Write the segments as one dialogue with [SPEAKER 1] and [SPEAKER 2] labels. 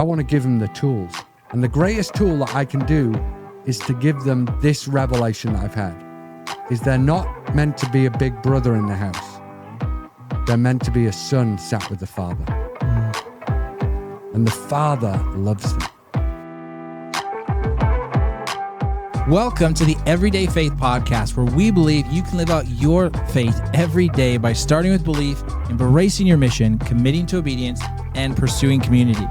[SPEAKER 1] I want to give them the tools. And the greatest tool that I can do is to give them this revelation that I've had, is they're not meant to be a big brother in the house. They're meant to be a son sat with the father. And the father loves them.
[SPEAKER 2] Welcome to the Everyday Faith Podcast, where we believe you can live out your faith every day by starting with belief, embracing your mission, committing to obedience, and pursuing community.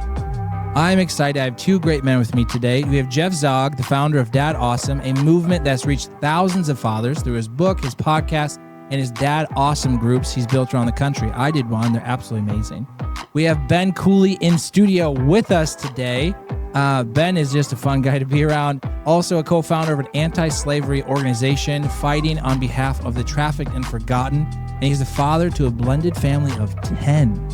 [SPEAKER 2] I'm excited. I have two great men with me today. We have Jeff Zaugg, the founder of Dad Awesome, a movement that's reached thousands of fathers through his book, his podcast, and his Dad Awesome groups he's built around the country. I did one. They're absolutely amazing. We have Ben Cooley in studio with us today. Ben is just a fun guy to be around. Also a co-founder of an anti-slavery organization fighting on behalf of the trafficked and forgotten. And he's a father to a blended family of 10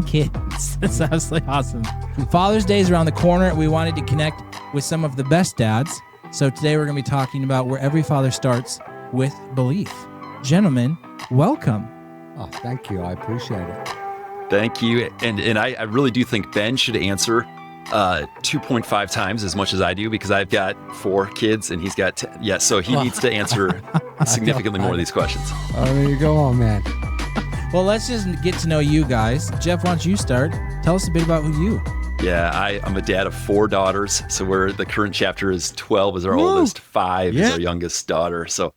[SPEAKER 2] kids. That's absolutely awesome. Father's Day is around the corner. We wanted to connect with some of the best dads. So today we're going to be talking about where every father starts with belief. Gentlemen, welcome.
[SPEAKER 1] Oh, thank you. I appreciate it.
[SPEAKER 3] Thank you. And I really do think Ben should answer 2.5 times as much as I do, because I've got 4 kids and he's got 10. Yeah, so he needs to answer significantly more of these questions.
[SPEAKER 1] Oh, there you go on, man.
[SPEAKER 2] Well, let's just get to know you guys. Jeff, why don't you start? Tell us a bit about you.
[SPEAKER 3] Yeah, I'm a dad of 4 daughters. So the current chapter is 12 is our oldest, 5 is our youngest daughter. So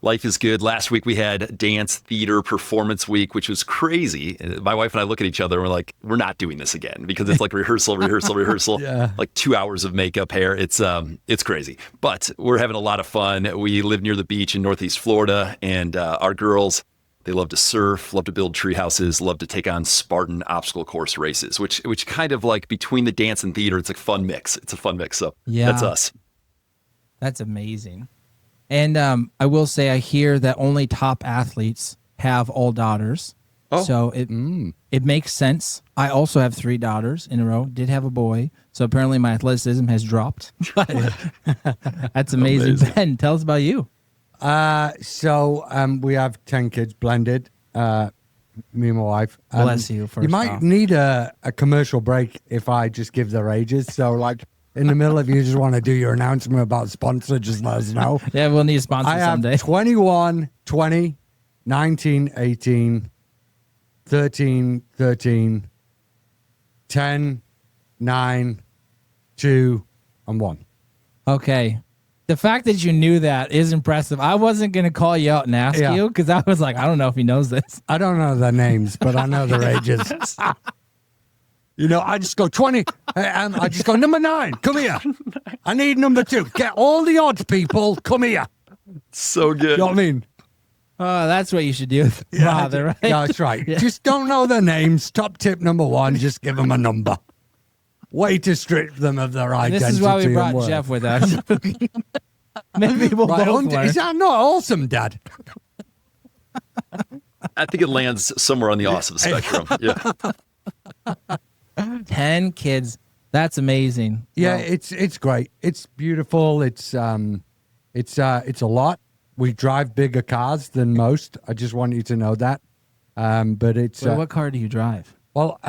[SPEAKER 3] life is good. Last week we had dance, theater, performance week, which was crazy. My wife and I look at each other and we're like, we're not doing this again, because it's like rehearsal, yeah. Like 2 hours of makeup, hair. It's crazy, but we're having a lot of fun. We live near the beach in Northeast Florida, and our girls, they love to surf, love to build tree houses, love to take on Spartan obstacle course races, which kind of like between the dance and theater, it's a fun mix. It's a fun mix. So that's us.
[SPEAKER 2] That's amazing. And I will say, I hear that only top athletes have all daughters. Oh. So it makes sense. I also have 3 daughters in a row. Did have a boy. So apparently my athleticism has dropped. That's amazing. Ben, tell us about you.
[SPEAKER 1] So we have 10 kids blended, me and my wife.
[SPEAKER 2] Bless you.
[SPEAKER 1] You might need a commercial break if I just give their ages. So like in the middle, if you just want to do your announcement about sponsor, just let us know.
[SPEAKER 2] Yeah, we'll need a sponsor someday.
[SPEAKER 1] I have 21, 20, 19, 18, 13, 13, 10, 9, 2, and 1.
[SPEAKER 2] Okay. The fact that you knew that is impressive. I wasn't going to call you out and ask you, because I was like, I don't know if he knows this.
[SPEAKER 1] I don't know their names, but I know their ages. You know, I just go 20. I just go, number 9, come here. I need number 2. Get all the odds, people. Come here.
[SPEAKER 3] So good.
[SPEAKER 1] You know what I mean?
[SPEAKER 2] Oh, that's what you should do with father, right?
[SPEAKER 1] Yeah, that's right. Yeah. Just don't know their names. Top tip number 1, just give them a number. Way to strip them of their identity.
[SPEAKER 2] This is why we brought Jeff with us. Maybe we'll both learn.
[SPEAKER 1] Is that not awesome, Dad?
[SPEAKER 3] I think it lands somewhere on the awesome spectrum. Yeah.
[SPEAKER 2] 10 kids. That's amazing.
[SPEAKER 1] Yeah, wow. It's great. It's beautiful. It's a lot. We drive bigger cars than most. I just want you to know that. But it's
[SPEAKER 2] what car do you drive?
[SPEAKER 1] Well,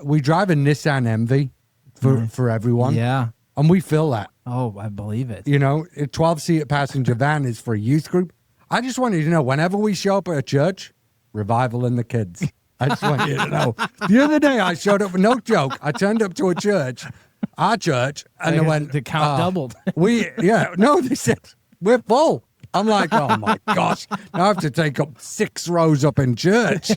[SPEAKER 1] we drive a Nissan Envy for everyone.
[SPEAKER 2] Yeah.
[SPEAKER 1] And we fill that.
[SPEAKER 2] Oh, I believe it.
[SPEAKER 1] You know, a 12-seat passenger van is for a youth group. I just want you to know, whenever we show up at a church, revival in the kids. I just want you to know. The other day I showed up, no joke, I turned up to a church, our church, and they went,
[SPEAKER 2] the count doubled.
[SPEAKER 1] They said, we're full. I'm like, oh my gosh, now I have to take up 6 rows up in church.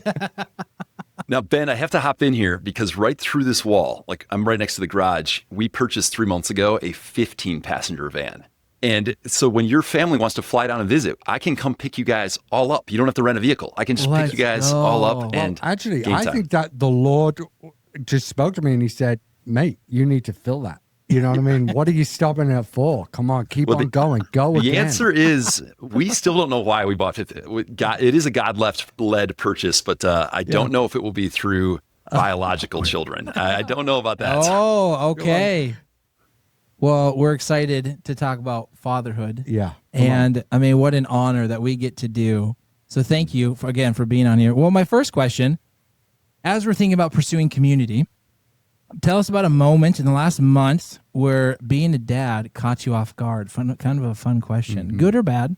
[SPEAKER 3] Now, Ben, I have to hop in here, because right through this wall, like I'm right next to the garage, we purchased 3 months ago a 15-passenger van. And so when your family wants to fly down and visit, I can come pick you guys all up. You don't have to rent a vehicle. I can just pick you guys all up. And
[SPEAKER 1] actually, I think that the Lord just spoke to me and he said, mate, you need to fill that. You know what I mean? What are you stopping it for? Come on, keep on going. Go again.
[SPEAKER 3] The answer is we still don't know why we bought it. It is a God-led purchase, but I don't know if it will be through biological children. I don't know about that.
[SPEAKER 2] Oh, okay. Well, we're excited to talk about fatherhood.
[SPEAKER 1] Yeah.
[SPEAKER 2] And I mean, what an honor that we get to do. So thank you again for being on here. Well, my first question, as we're thinking about pursuing community, Tell us about a moment in the last month where being a dad caught you off guard. Kind of a fun question. Good or bad?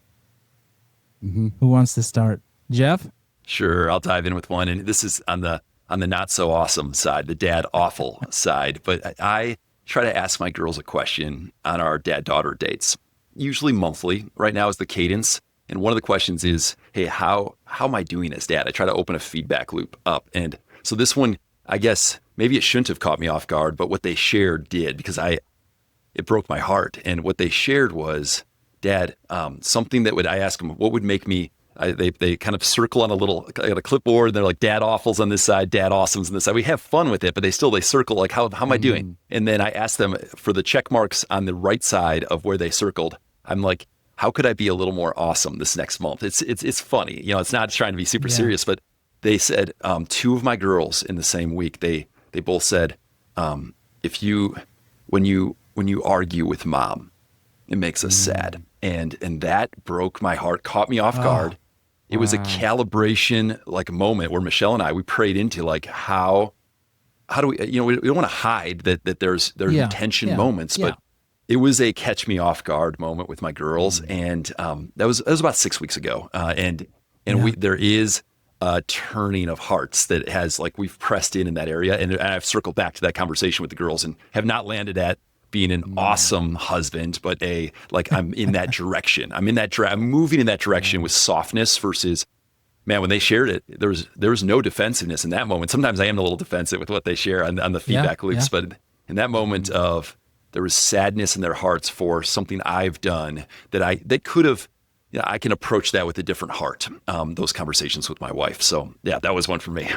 [SPEAKER 2] Who wants to start? Jeff?
[SPEAKER 3] Sure, I'll dive in with one, and this is on the not so awesome side, the dad awful side. But I try to ask my girls a question on our dad-daughter dates, usually monthly. Right now is the cadence, and one of the questions is, "Hey, how am I doing as dad?" I try to open a feedback loop up, and so this one, I guess maybe it shouldn't have caught me off guard, but what they shared did, because it broke my heart. And what they shared was, Dad, something that I ask them, what would make me. They kind of circle on a clipboard. And they're like, Dad awfuls on this side, Dad awesomes on this side. We have fun with it, but they circle like, how am I doing? And then I ask them for the check marks on the right side of where they circled. I'm like, how could I be a little more awesome this next month? It's funny, it's not trying to be super serious, but they said, two of my girls in the same week, they both said, when you argue with Mom, it makes us sad. And that broke my heart, caught me off guard. It was a calibration moment where Michelle and we prayed into how do we, we don't want to hide that there's tension moments, but it was a catch me off guard moment with my girls. And that was about 6 weeks ago. There is a turning of hearts that has we've pressed in that area. And I've circled back to that conversation with the girls and have not landed at being an awesome husband, but I'm in that direction. I'm moving in that direction with softness versus, man, when they shared it, there was no defensiveness in that moment. Sometimes I am a little defensive with what they share on the feedback loops, but in that moment there was sadness in their hearts for something I've done that they could have, I can approach that with a different heart, those conversations with my wife. So that was one for me.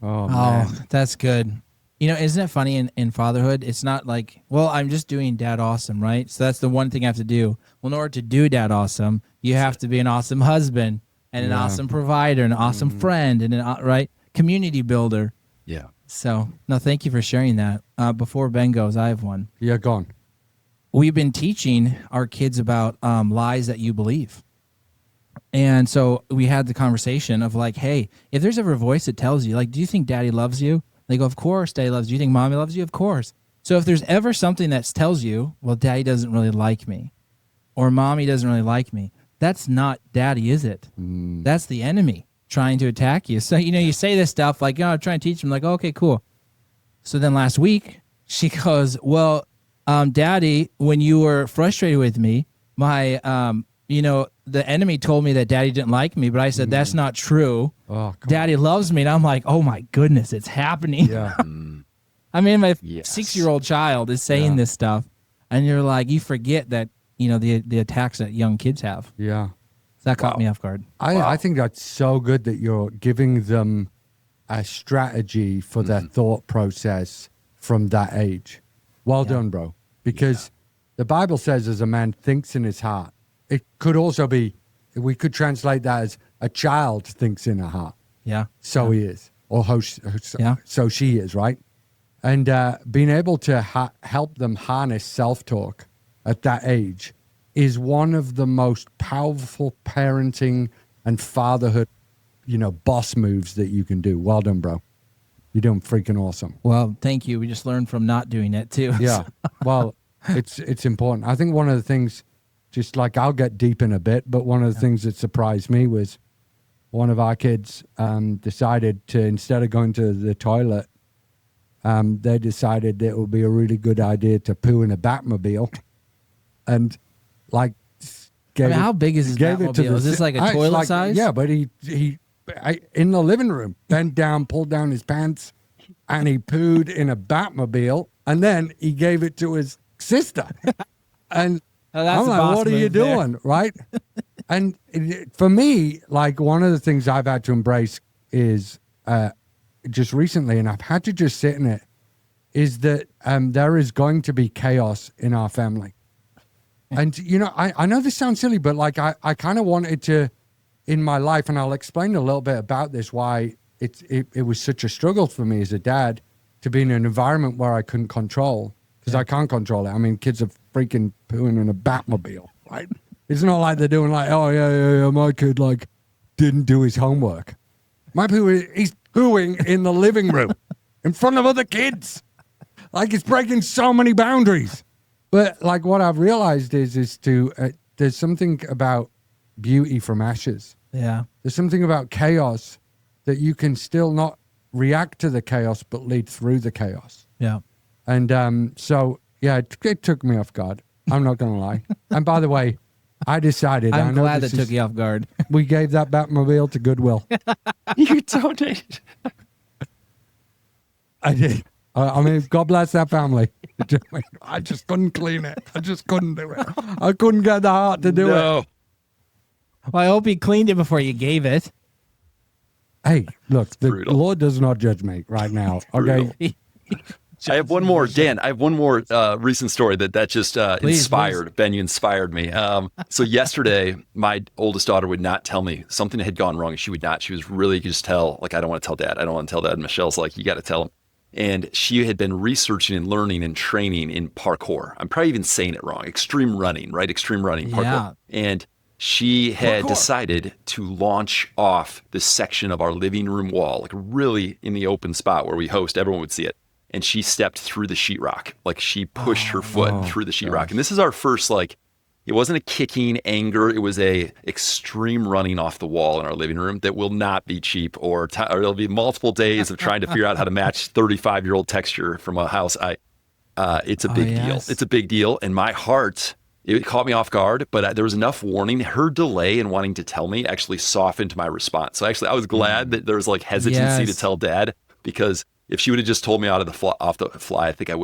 [SPEAKER 2] Oh, man. That's good. Isn't it funny in fatherhood? It's not like, well, I'm just doing dad awesome, right? So that's the one thing I have to do. Well, in order to do dad awesome, you have to be an awesome husband and an awesome provider, an awesome friend, and an community builder.
[SPEAKER 3] Yeah.
[SPEAKER 2] So, no, thank you for sharing that. Before Ben goes, I have one.
[SPEAKER 1] Yeah, go on.
[SPEAKER 2] We've been teaching our kids about lies that you believe. And so we had the conversation of hey, if there's ever a voice that tells you, do you think daddy loves you? They go, of course, daddy loves you. Do you think mommy loves you? Of course. So if there's ever something that tells you, well, daddy doesn't really like me, or mommy doesn't really like me, that's not daddy, is it? That's the enemy trying to attack you. So, you say this stuff I'm trying to teach them, okay, cool. So then last week, she goes, well, daddy, when you were frustrated with me, my, the enemy told me that daddy didn't like me, but I said, that's not true. Daddy loves me. And I'm like, oh my goodness, it's happening.
[SPEAKER 1] Yeah.
[SPEAKER 2] I mean, my 6-year-old child is saying this stuff, and you're like, you forget that, the attacks that young kids have.
[SPEAKER 1] Yeah.
[SPEAKER 2] So that caught me off guard.
[SPEAKER 1] I think that's so good that you're giving them a strategy for their thought process from that age. Well done, bro. Because the Bible says as a man thinks in his heart. It could also be, we could translate that as a child thinks in her heart.
[SPEAKER 2] Yeah.
[SPEAKER 1] So he is. Or so she is, right? And being able to help them harness self-talk at that age is one of the most powerful parenting and fatherhood, boss moves that you can do. Well done, bro. You're doing freaking awesome.
[SPEAKER 2] Well, thank you. We just learned from not doing it too.
[SPEAKER 1] Yeah. Well, it's important. I think one of the things, just I'll get deep in a bit, but one of the things that surprised me was one of our kids decided to, instead of going to the toilet, they decided that it would be a really good idea to poo in a Batmobile. And
[SPEAKER 2] how big is his Batmobile? Is this a toilet size?
[SPEAKER 1] Yeah, but he in the living room, bent down, pulled down his pants, and he pooed in a Batmobile, and then he gave it to his sister. And I'm like, what are you doing, right? And for me, one of the things I've had to embrace is just recently, and I've had to just sit in it, is that there is going to be chaos in our family. And, I know this sounds silly, but I kind of wanted to, in my life, and I'll explain a little bit about this, why it was such a struggle for me as a dad to be in an environment where I couldn't control, because I can't control it. I mean, kids are freaking pooing in a Batmobile, right? It's not like they're doing oh, yeah, my kid, didn't do his homework. My poo, he's pooing in the living room in front of other kids. Like it's breaking so many boundaries. But like what I've realized is there's something about beauty from ashes.
[SPEAKER 2] Yeah.
[SPEAKER 1] There's something about chaos that you can still not react to the chaos, but lead through the chaos.
[SPEAKER 2] Yeah.
[SPEAKER 1] And so, yeah, it took me off guard. I'm not going to lie. And by the way, I decided.
[SPEAKER 2] I'm glad that took you off guard.
[SPEAKER 1] We gave that Batmobile to Goodwill.
[SPEAKER 3] You donated.
[SPEAKER 1] I did. I mean, God bless that family. I just couldn't clean it. I just couldn't do it. I couldn't get the heart to do it.
[SPEAKER 2] Well, I hope you cleaned it before you gave it.
[SPEAKER 1] Hey, look, the
[SPEAKER 3] Brutal.
[SPEAKER 1] Lord does not judge me right now. Okay.
[SPEAKER 3] I have one more, Dan. I have one more recent story that just inspired.
[SPEAKER 2] Please.
[SPEAKER 3] Ben, you inspired me. So yesterday, my oldest daughter would not tell me something had gone wrong. She would not. She was really just tell, like, I don't want to tell Dad. I don't want to tell Dad. And Michelle's like, you got to tell him. And she had been researching and learning and training in parkour. I'm probably even saying it wrong. Extreme running, right? Extreme running, parkour.
[SPEAKER 2] Yeah.
[SPEAKER 3] And she had decided to launch off this section of our living room wall, like really in the open spot where we host. Everyone would see it. And she stepped through the sheetrock. Like she pushed her foot through the sheetrock. And this is our first, like, it wasn't a kicking anger. It was a extreme running off the wall in our living room that will not be cheap or there'll be multiple days of trying to figure out how to match 35-year-old texture from a house. It's a big deal. It's a big deal. And my heart, it caught me off guard, but there was enough warning. Her delay in wanting to tell me actually softened my response. So actually, I was glad that there was like hesitancy to tell Dad, because if she would have just told me off the fly, I think it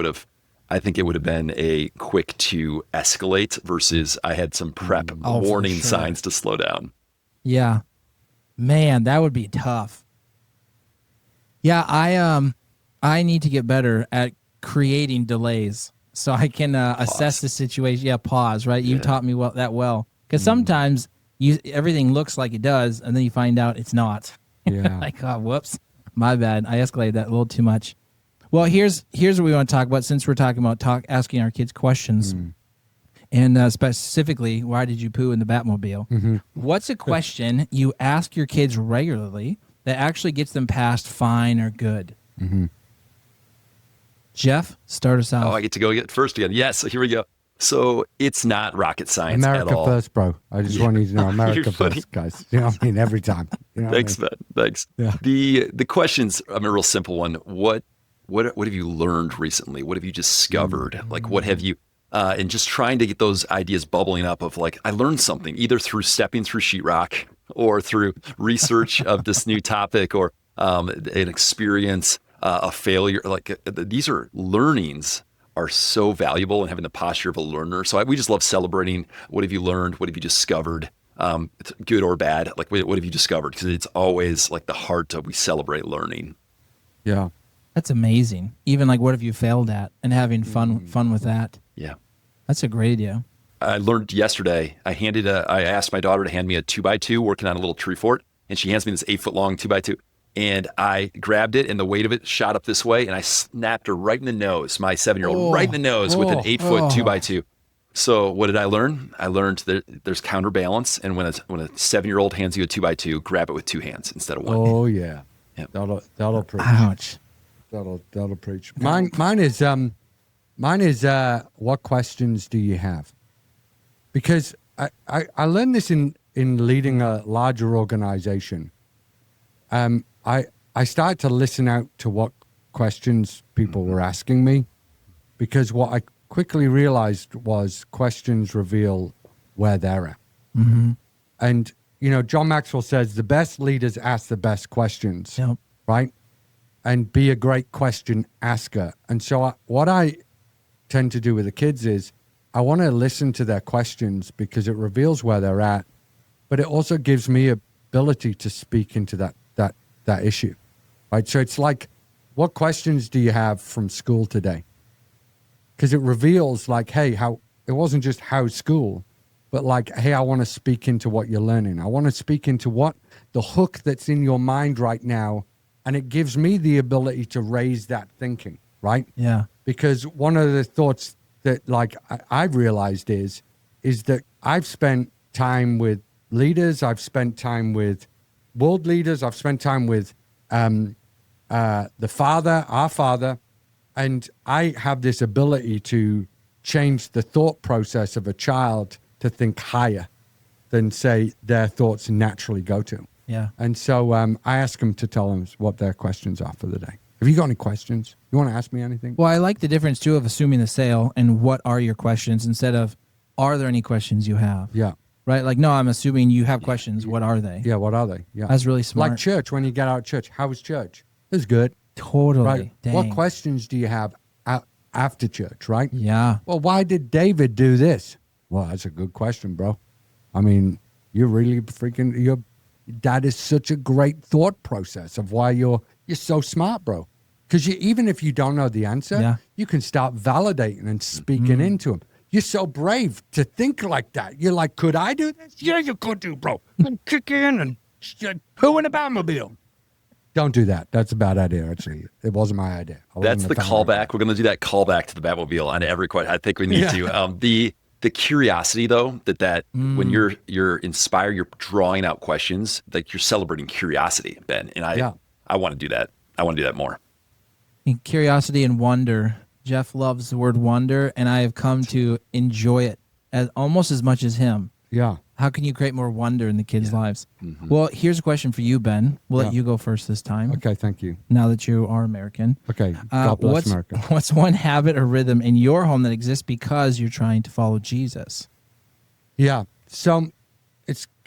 [SPEAKER 3] would have been a quick to escalate versus I had some prep warning signs to slow down.
[SPEAKER 2] Yeah. Man, that would be tough. Yeah, I need to get better at creating delays so I can assess the situation. Yeah, pause, right? You taught me well. Because sometimes everything looks like it does, and then you find out it's not.
[SPEAKER 1] Yeah.
[SPEAKER 2] Like, oh, whoops. My bad. I escalated that a little too much. Well, here's what we want to talk about, since we're talking about asking our kids questions. And specifically, why did you poo in the Batmobile? Mm-hmm. What's a question you ask your kids regularly that actually gets them past fine or good? Mm-hmm. Jeff, start us out.
[SPEAKER 3] Oh, I get to go get first again. Yes, so here we go. So it's not rocket science
[SPEAKER 1] America
[SPEAKER 3] at all.
[SPEAKER 1] first, bro. I just want you to know, America first, guys. You know what I mean? Every time. You know
[SPEAKER 3] Thanks, man. Thanks.
[SPEAKER 1] Yeah.
[SPEAKER 3] The question's a real simple one. What have you learned recently? What have you discovered? Like, what have you, and just trying to get those ideas bubbling up of like, I learned something either through stepping through sheetrock or through research of this new topic or an experience, a failure. Like these are learnings are so valuable and having the posture of a learner. So we just love celebrating. What have you learned? What have you discovered? It's good or bad. Like, what have you discovered? Because it's always like the heart of we celebrate learning.
[SPEAKER 1] Yeah.
[SPEAKER 2] That's amazing. Even like, what have you failed at, and having fun with that.
[SPEAKER 3] Yeah.
[SPEAKER 2] That's a great idea.
[SPEAKER 3] I learned yesterday, I asked my daughter to hand me a 2x2 working on a little tree fort, and she hands me this 8-foot long 2x2. And I grabbed it, and the weight of it shot up this way, and I snapped her right in the nose, my 7-year-old, right in the nose with an 8-foot 2x2. So what did I learn? I learned that there's counterbalance, and when a 7-year-old hands you a 2x2, grab it with 2 hands instead of 1.
[SPEAKER 1] Oh yeah.
[SPEAKER 3] Yep.
[SPEAKER 1] That'll preach.
[SPEAKER 2] Ouch.
[SPEAKER 1] That'll preach. Mine is what questions do you have? Because I learned this in leading a larger organization. I started to listen out to what questions people were asking me, because what I quickly realized was questions reveal where they're at. Mm-hmm. And, John Maxwell says the best leaders ask the best questions, right? And be a great question asker. And so what I tend to do with the kids is I want to listen to their questions because it reveals where they're at, but it also gives me ability to speak into that issue, right? So it's like, what questions do you have from school today? Because it reveals like, hey, it wasn't just how's school, but like, hey, I want to speak into what you're learning. I want to speak into what the hook that's in your mind right now. And it gives me the ability to raise that thinking, right?
[SPEAKER 2] Yeah.
[SPEAKER 1] Because one of the thoughts that like I've realized is that I've spent time with leaders. I've spent time with world leaders. I've spent time with our Father. And I have this ability to change the thought process of a child to think higher than, say, their thoughts naturally go to.
[SPEAKER 2] Yeah.
[SPEAKER 1] And so I ask them to tell them what their questions are for the day. Have you got any questions? You want to ask me anything?
[SPEAKER 2] Well, I like the difference, too, of assuming the sale and what are your questions instead of, are there any questions you have?
[SPEAKER 1] Yeah.
[SPEAKER 2] Right? Like, no, I'm assuming you have questions. What are they?
[SPEAKER 1] Yeah, what are they? Yeah.
[SPEAKER 2] That's really smart.
[SPEAKER 1] Like church, when you get out of church, how was church? It was good.
[SPEAKER 2] Totally.
[SPEAKER 1] Right.
[SPEAKER 2] Dang.
[SPEAKER 1] What questions do you have after church, right?
[SPEAKER 2] Yeah.
[SPEAKER 1] Well, why did David do this? Well, that's a good question, bro. I mean, you're really your dad is such a great thought process of why you're so smart, bro. Because even if you don't know the answer, you can start validating and speaking into him. You're so brave to think like that. You're like, could I do this? Yeah, you could do, bro. Kick in and who in the Batmobile? Don't do that. That's a bad idea, actually. It wasn't my idea.
[SPEAKER 3] That's the callback. We're going to do that callback to the Batmobile on every question. I think we need to. The curiosity, though, that when you're inspired, you're drawing out questions, like you're celebrating curiosity, Ben. And I want to do that. I want to do that more.
[SPEAKER 2] And curiosity and wonder. Jeff loves the word wonder, and I have come to enjoy it almost as much as him.
[SPEAKER 1] Yeah.
[SPEAKER 2] How can you create more wonder in the kids' lives? Mm-hmm. Well, here's a question for you, Ben. We'll let you go first this time.
[SPEAKER 1] Okay, thank you.
[SPEAKER 2] Now that you are American.
[SPEAKER 1] Okay, God bless America.
[SPEAKER 2] What's one habit or rhythm in your home that exists because you're trying to follow Jesus?
[SPEAKER 1] Yeah, so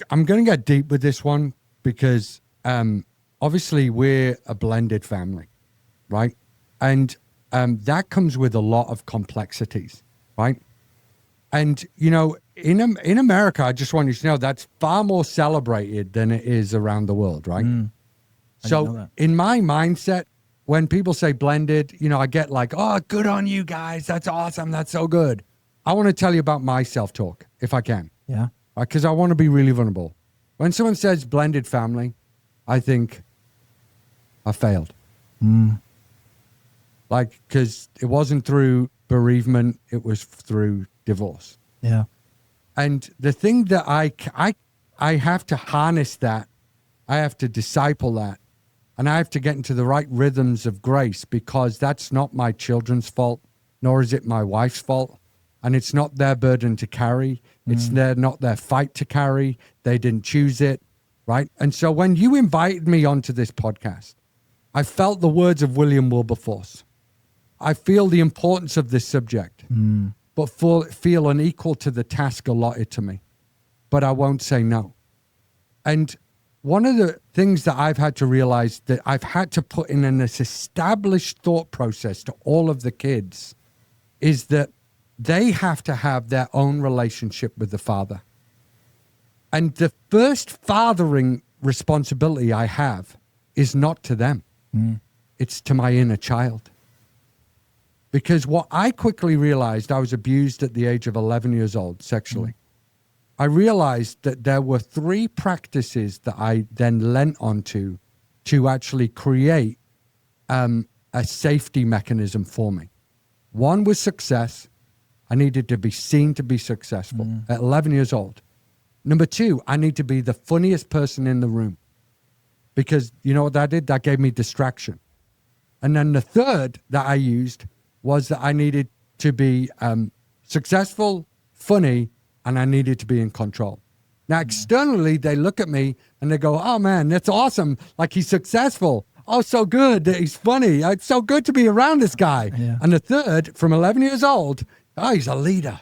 [SPEAKER 1] I'm going to get deep with this one because obviously we're a blended family, right? And that comes with a lot of complexities, right? And, you know, in America, I just want you to know that's far more celebrated than it is around the world, right? So in my mindset, when people say blended, you know, I get like, oh, good on you guys. That's awesome. That's so good. I want to tell you about my self-talk, if I can.
[SPEAKER 2] Yeah.
[SPEAKER 1] Because I want to be really vulnerable. When someone says blended family, I think I failed. Like, because it wasn't through bereavement, it was through divorce.
[SPEAKER 2] Yeah.
[SPEAKER 1] And the thing that I have to harness that, I have to disciple that, and I have to get into the right rhythms of grace because that's not my children's fault, nor is it my wife's fault. And it's not their burden to carry. It's not their fight to carry. They didn't choose it, right? And so when you invited me onto this podcast, I felt the words of William Wilberforce. I feel the importance of this subject, but feel unequal to the task allotted to me. But I won't say no. And one of the things that I've had to realize that I've had to put in this established thought process to all of the kids is that they have to have their own relationship with the Father. And the first fathering responsibility I have is not to them. It's to my inner child. Because what I quickly realized, I was abused at the age of 11 years old sexually. I realized that there were 3 practices that I then lent onto to actually create a safety mechanism for me. One was success. I needed to be seen to be successful at 11 years old. Number 2, I need to be the funniest person in the room. Because you know what that did? That gave me distraction. And then the third that I used was that I needed to be successful, funny, and I needed to be in control. Now, externally, they look at me and they go, oh, man, that's awesome. Like, he's successful. Oh, so good. He's funny. It's so good to be around this guy. Yeah. And the third, from 11 years old, oh, he's a leader.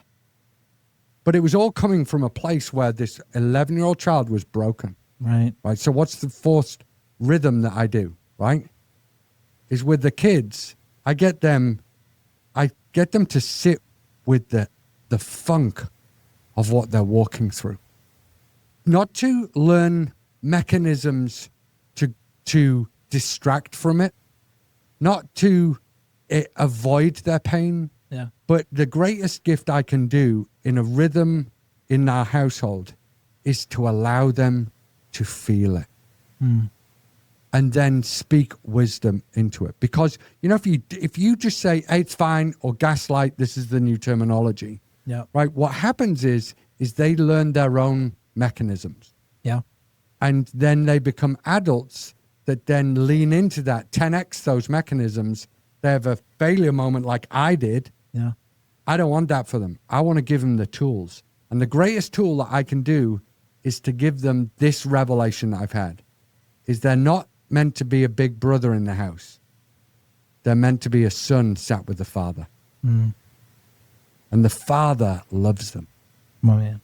[SPEAKER 1] But it was all coming from a place where this 11-year-old child was broken.
[SPEAKER 2] Right.
[SPEAKER 1] So what's the forced rhythm that I do, right? Is with the kids, I get them to sit with the funk of what they're walking through. Not to learn mechanisms to distract from it, not to avoid their pain, but the greatest gift I can do in a rhythm in our household is to allow them to feel it. And then speak wisdom into it. Because, you know, if you just say, hey, it's fine, or gaslight, this is the new terminology, right? What happens is they learn their own mechanisms.
[SPEAKER 2] Yeah.
[SPEAKER 1] And then they become adults that then lean into that, 10x those mechanisms, they have a failure moment like I did.
[SPEAKER 2] Yeah.
[SPEAKER 1] I don't want that for them. I want to give them the tools. And the greatest tool that I can do is to give them this revelation that I've had, is they're not meant to be a big brother in the house. They're meant to be a son sat with the father.
[SPEAKER 2] Mm.
[SPEAKER 1] And the father loves them.
[SPEAKER 2] Oh, man.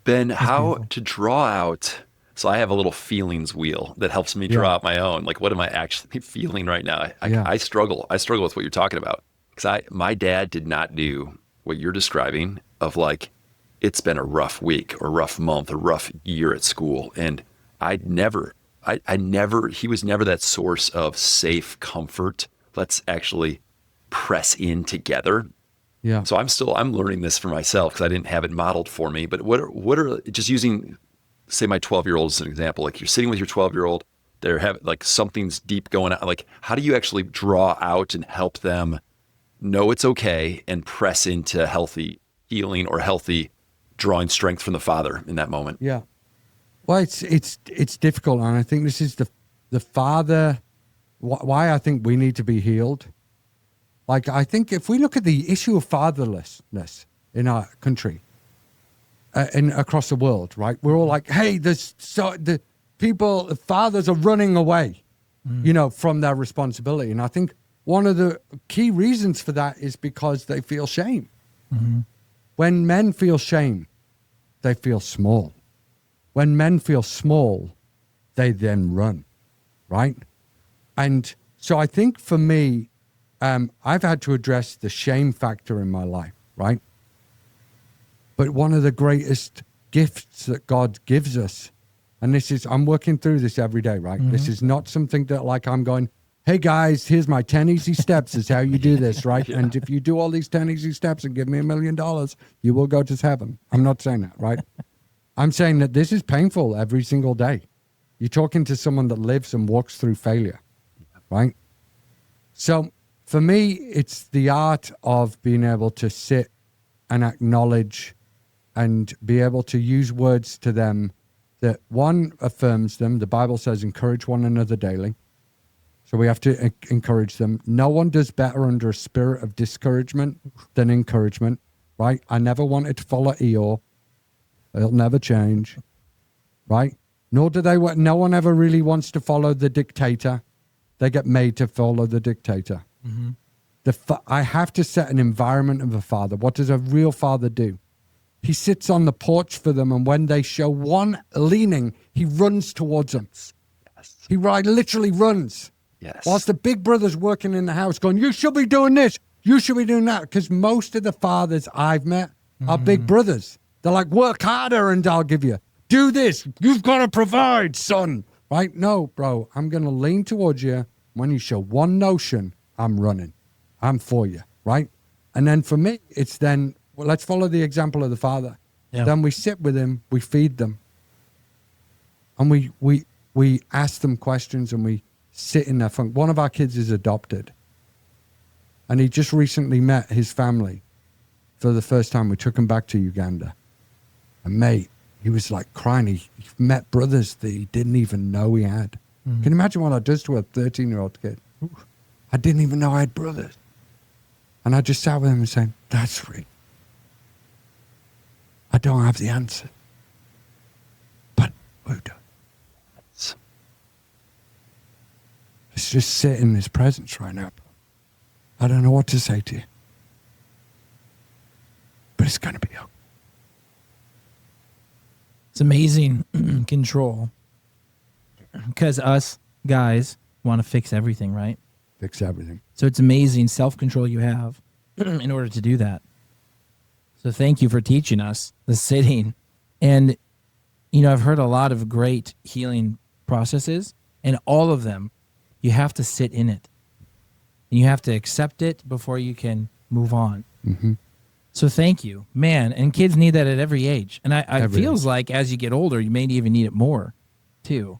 [SPEAKER 3] Ben,
[SPEAKER 2] That's
[SPEAKER 3] how
[SPEAKER 2] beautiful.
[SPEAKER 3] to draw out? So I have a little feelings wheel that helps me draw out my own. Like, what am I actually feeling right now? I struggle. I struggle with what you're talking about, because my dad did not do what you're describing of like, it's been a rough week or rough month or rough year at school. And he was never that source of safe comfort. Let's actually press in together.
[SPEAKER 1] Yeah.
[SPEAKER 3] So I'm learning this for myself because I didn't have it modeled for me. But what are just using, say, my 12-year-old as an example, like you're sitting with your 12-year-old, they're having like something's deep going on. Like, how do you actually draw out and help them know it's okay and press into healthy healing or healthy drawing strength from the father in that moment?
[SPEAKER 1] Yeah. Well, it's difficult. And I think this is the father, why I think we need to be healed. Like, I think if we look at the issue of fatherlessness in our country, across the world, right? We're all like, hey, the fathers are running away, from their responsibility. And I think one of the key reasons for that is because they feel shame.
[SPEAKER 2] Mm-hmm.
[SPEAKER 1] When men feel shame, they feel small. When men feel small, they then run, right? And so I think for me, I've had to address the shame factor in my life, right? But one of the greatest gifts that God gives us, and I'm working through this every day, right? Mm-hmm. This is not something that like I'm going, hey guys, here's my 10 easy steps is how you do this, right? Yeah. And if you do all these 10 easy steps and give me $1 million, you will go to heaven. I'm not saying that, right? I'm saying that this is painful every single day. You're talking to someone that lives and walks through failure, right? So for me, it's the art of being able to sit and acknowledge and be able to use words to them that, one, affirms them. The Bible says encourage one another daily. So we have to encourage them. No one does better under a spirit of discouragement than encouragement, right? I never wanted to follow Eeyore. It'll never change, right? Nor do they. No one ever really wants to follow the dictator. They get made to follow the dictator. Mm-hmm. I have to set an environment of a father. What does a real father do? He sits on the porch for them, and when they show one leaning, he runs towards them.
[SPEAKER 3] Yes.
[SPEAKER 1] He literally runs.
[SPEAKER 3] Yes.
[SPEAKER 1] Whilst the big brother's working in the house going, you should be doing this, you should be doing that. Because most of the fathers I've met are big brothers. They're like, work harder and I'll give you. Do this. You've got to provide, son. Right? No, bro, I'm going to lean towards you. When you show one notion, I'm running. I'm for you, right? And then for me, it's then, well, let's follow the example of the father. Yeah. Then we sit with him, we feed them. And we ask them questions and we sit in their funk. One of our kids is adopted. And he just recently met his family for the first time. We took him back to Uganda. And mate, he was like crying. He met brothers that he didn't even know he had. Mm. Can you imagine what that does to a 13-year-old kid? Ooh, I didn't even know I had brothers. And I just sat with him and said, that's real. I don't have the answer. But who does? Let's just sit in his presence right now. I don't know what to say to you. But it's going to be okay.
[SPEAKER 2] It's amazing control. Because us guys want to fix everything, right?
[SPEAKER 1] Fix everything.
[SPEAKER 2] So it's amazing self-control you have in order to do that. So thank you for teaching us the sitting. And, I've heard a lot of great healing processes, and all of them, you have to sit in it. And you have to accept it before you can move on. Mm-hmm. So thank you, man. And kids need that at every age. And it feels like as you get older, you may even need it more, too.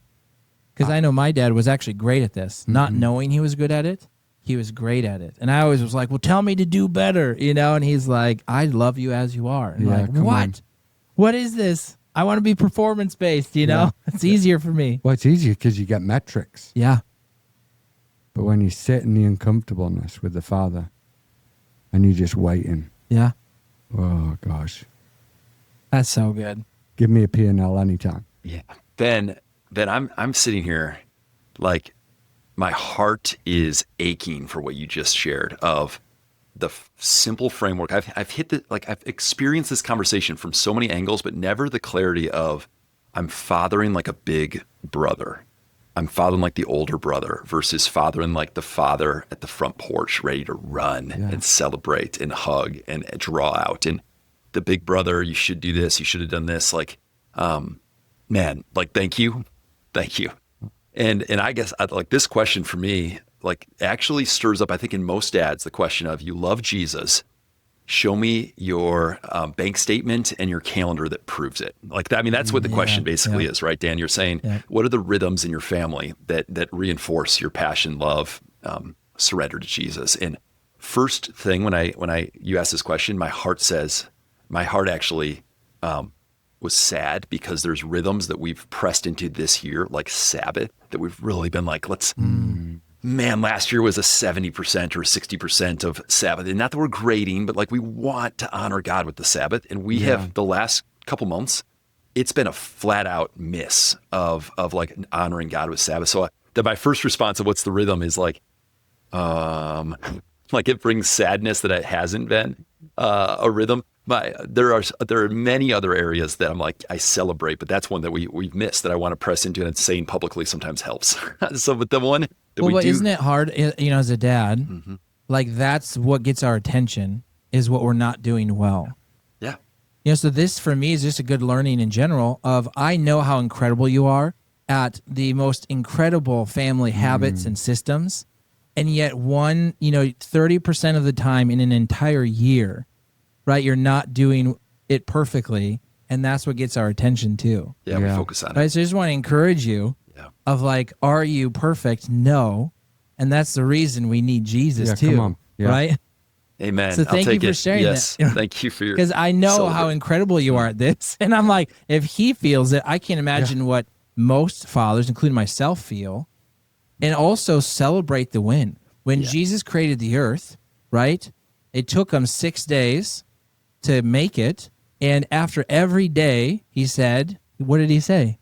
[SPEAKER 2] Because I know my dad was actually great at this. Mm-hmm. Not knowing he was good at it, he was great at it. And I always was like, well, tell me to do better, And he's like, I love you as you are. And I'm like, what? On. What is this? I want to be performance-based, Yeah. It's easier for me.
[SPEAKER 1] Well, it's easier because you get metrics.
[SPEAKER 2] Yeah.
[SPEAKER 1] But when you sit in the uncomfortableness with the Father and you're just waiting.
[SPEAKER 2] Yeah.
[SPEAKER 1] Oh, gosh.
[SPEAKER 2] That's so good.
[SPEAKER 1] Give me a P&L anytime.
[SPEAKER 3] Yeah. Ben, I'm sitting here like my heart is aching for what you just shared of the simple framework. I've hit the, like I've experienced this conversation from so many angles, but never the clarity of I'm fathering like a big brother. I'm fathering like the older brother versus fathering like the father at the front porch, ready to run and celebrate and hug and draw out. And the big brother, you should do this, you should have done this. Like, man, like, thank you. And I guess like this question for me, like actually stirs up, I think in most dads, the question of you love Jesus. Show me your bank statement and your calendar that proves it. Like that, I mean, that's what the question basically is, right, Dan? You're saying, what are the rhythms in your family that reinforce your passion, love, surrender to Jesus? And first thing when you ask this question, my heart actually was sad because there's rhythms that we've pressed into this year, like Sabbath, that we've really been like, man, last year was a 70% or 60% of Sabbath. And not that we're grading, but like we want to honor God with the Sabbath. And we have the last couple months, it's been a flat out miss of like honoring God with Sabbath. So my first response of what's the rhythm is like it brings sadness that it hasn't been a rhythm. There are many other areas that I'm like, I celebrate, but that's one that we've missed that I want to press into, and saying publicly sometimes helps. So, but the one that we do,
[SPEAKER 2] isn't it hard, as a dad, like that's what gets our attention is what we're not doing well.
[SPEAKER 3] Yeah.
[SPEAKER 2] So this for me is just a good learning in general of, I know how incredible you are at the most incredible family habits and systems. And yet 30% of the time in an entire year, right, you're not doing it perfectly, and that's what gets our attention too.
[SPEAKER 3] Yeah, we focus on it.
[SPEAKER 2] Right, so I just want to encourage you of like, are you perfect? No. And that's the reason we need Jesus too,
[SPEAKER 1] come on.
[SPEAKER 2] Right?
[SPEAKER 3] Amen.
[SPEAKER 2] So thank you for sharing that.
[SPEAKER 3] Thank you for your,
[SPEAKER 2] because I know how incredible you are at this. And I'm like, if he feels it, I can't imagine what most fathers, including myself, feel. And also celebrate the win. When Jesus created the earth, right, it took him 6 days to make it. And after every day, he said, what did he say?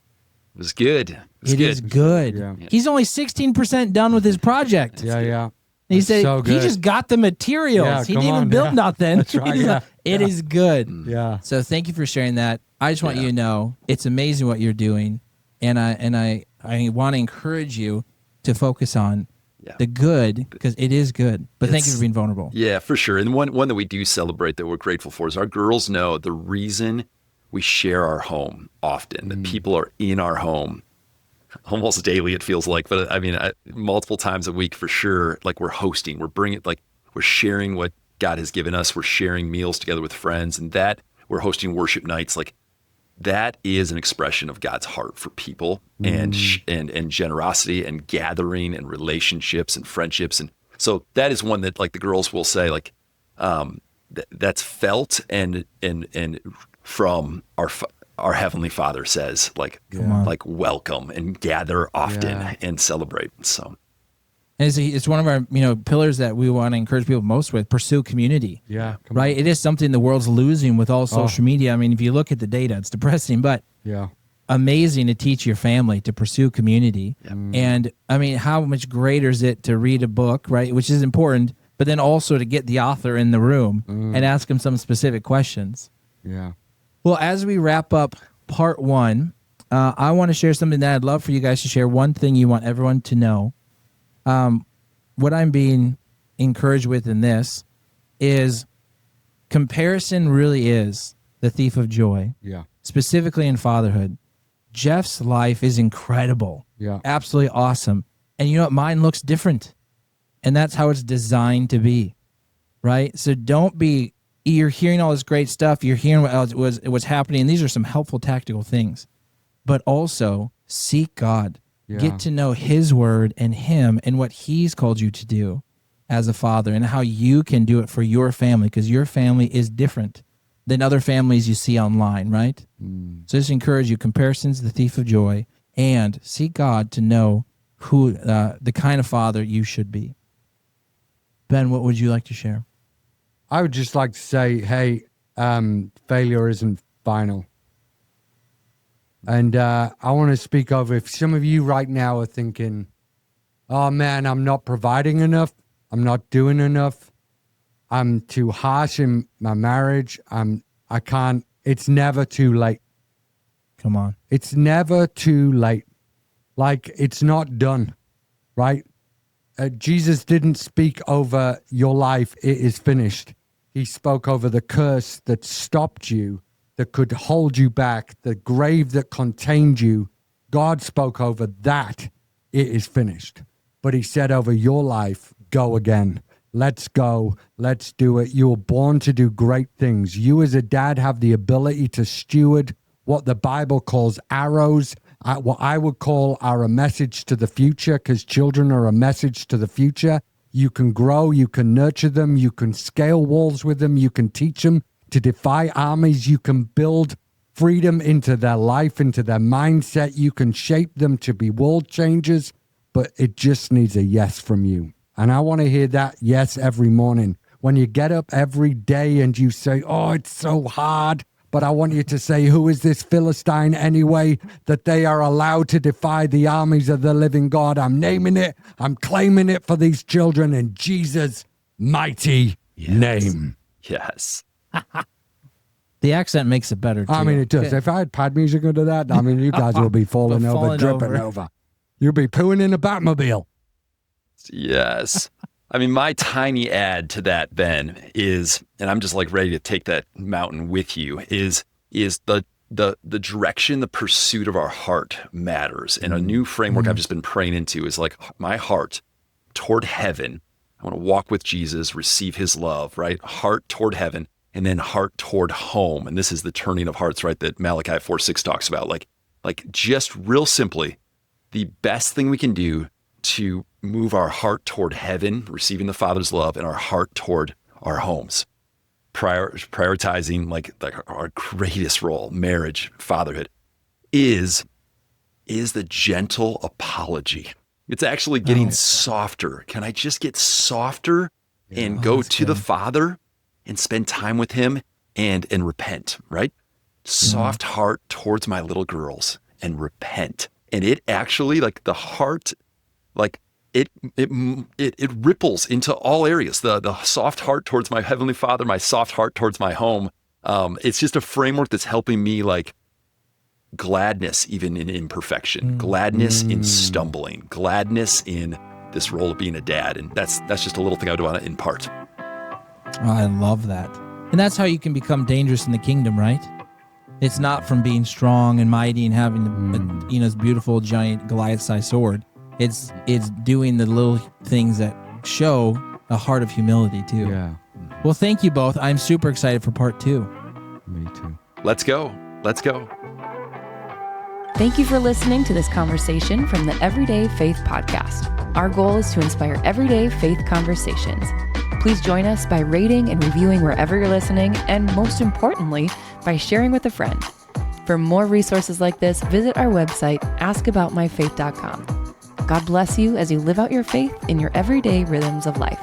[SPEAKER 3] It was good.
[SPEAKER 2] It is good.
[SPEAKER 1] Yeah.
[SPEAKER 2] He's only 16% done with his project.
[SPEAKER 1] Yeah.
[SPEAKER 2] He said
[SPEAKER 1] so
[SPEAKER 2] he just got the materials.
[SPEAKER 1] Yeah,
[SPEAKER 2] he didn't even build nothing.
[SPEAKER 1] That's right.
[SPEAKER 2] It is good.
[SPEAKER 1] Yeah.
[SPEAKER 2] So thank you for sharing that. I just want you to know it's amazing what you're doing. And I want to encourage you to focus on the good, because it is good. But thank you for being vulnerable.
[SPEAKER 3] Yeah, for sure. And one that we do celebrate that we're grateful for is our girls know the reason we share our home often, that people are in our home almost daily, it feels like. But I mean, multiple times a week for sure. Like we're hosting, we're sharing what God has given us. We're sharing meals together with friends, and that we're hosting worship nights. Like that is an expression of God's heart for people and generosity and gathering and relationships and friendships. And so that is one that like the girls will say like, that's felt and from our Heavenly Father says like welcome and gather often and celebrate. So.
[SPEAKER 2] And it's one of our pillars that we want to encourage people most with. Pursue community.
[SPEAKER 1] Yeah.
[SPEAKER 2] Right. It is something the world's losing with all social media. I mean, if you look at the data, it's depressing, but amazing to teach your family to pursue community. Yep. And I mean, how much greater is it to read a book, right? Which is important, but then also to get the author in the room and ask him some specific questions.
[SPEAKER 1] Yeah.
[SPEAKER 2] Well, as we wrap up part 1, I want to share something that I'd love for you guys to share. One thing you want everyone to know. What I'm being encouraged with in this is comparison really is the thief of joy.
[SPEAKER 1] Yeah.
[SPEAKER 2] Specifically in fatherhood. Jeff's life is incredible.
[SPEAKER 1] Yeah.
[SPEAKER 2] Absolutely awesome. And you know what? Mine looks different. And that's how it's designed to be. Right? So you're hearing all this great stuff. You're hearing what's happening. And these are some helpful tactical things. But also seek God. Yeah. Get to know his word and him and what he's called you to do as a father and how you can do it for your family, because your family is different than other families you see online, right? So just encourage you, comparison's the thief of joy, and seek God to know who the kind of father you should be. Ben, what would you like to share?
[SPEAKER 1] I would just like to say, hey, failure isn't final. And I want to speak over, if some of you right now are thinking, oh man, I'm not providing enough, I'm not doing enough, I'm too harsh in my marriage, I can't, it's never too late.
[SPEAKER 2] Come on.
[SPEAKER 1] It's never too late. Like, it's not done, right? Jesus didn't speak over your life, it is finished. He spoke over the curse that stopped you, that could hold you back, the grave that contained you. God spoke over that, it is finished. But he said over your life, go again. Let's go. Let's do it. You were born to do great things. You as a dad have the ability to steward what the Bible calls arrows. What I would call are a message to the future, because children are a message to the future. You can grow, you can nurture them, you can scale walls with them, you can teach them to defy armies, you can build freedom into their life, into their mindset, you can shape them to be world changers, but it just needs a yes from you. And I want to hear that yes every morning. When you get up every day and you say, oh, it's so hard, but I want you to say, who is this Philistine anyway, that they are allowed to defy the armies of the living God? I'm naming it. I'm claiming it for these children in Jesus' mighty name.
[SPEAKER 3] Yes.
[SPEAKER 2] The accent makes it better, too.
[SPEAKER 1] I mean, it does.
[SPEAKER 2] Okay.
[SPEAKER 1] If I had pad music under that, I mean, you guys will be falling over, dripping over. You'll be pooing in a Batmobile.
[SPEAKER 3] Yes. I mean, my tiny add to that, Ben, is, and I'm just like ready to take that mountain with you, is the direction, the pursuit of our heart matters. And a new framework I've just been praying into is like my heart toward heaven. I want to walk with Jesus, receive his love, right? Heart toward heaven, and then heart toward home. And this is the turning of hearts, right? That Malachi 4:6 talks about. Like just real simply, the best thing we can do to move our heart toward heaven, receiving the Father's love, and our heart toward our homes, prioritizing like our greatest role, marriage, fatherhood, is the gentle apology. It's actually getting softer. Can I just get softer and go to the Father and spend time with him and repent, right? Soft heart towards my little girls and repent. And it actually, like the heart, like it ripples into all areas. The soft heart towards my Heavenly Father, my soft heart towards my home. It's just a framework that's helping me, like, gladness even in imperfection, gladness in stumbling, gladness in this role of being a dad. And that's just a little thing I would want to impart.
[SPEAKER 2] Oh, I love that. And that's how you can become dangerous in the kingdom, right? It's not from being strong and mighty and having this beautiful giant Goliath-sized sword. It's doing the little things that show a heart of humility too.
[SPEAKER 1] Yeah.
[SPEAKER 2] Well, thank you both. I'm super excited for part 2.
[SPEAKER 1] Me too.
[SPEAKER 3] Let's go. Let's go.
[SPEAKER 4] Thank you for listening to this conversation from the Everyday Faith Podcast. Our goal is to inspire everyday faith conversations. Please join us by rating and reviewing wherever you're listening, and most importantly, by sharing with a friend. For more resources like this, visit our website, askaboutmyfaith.com. God bless you as you live out your faith in your everyday rhythms of life.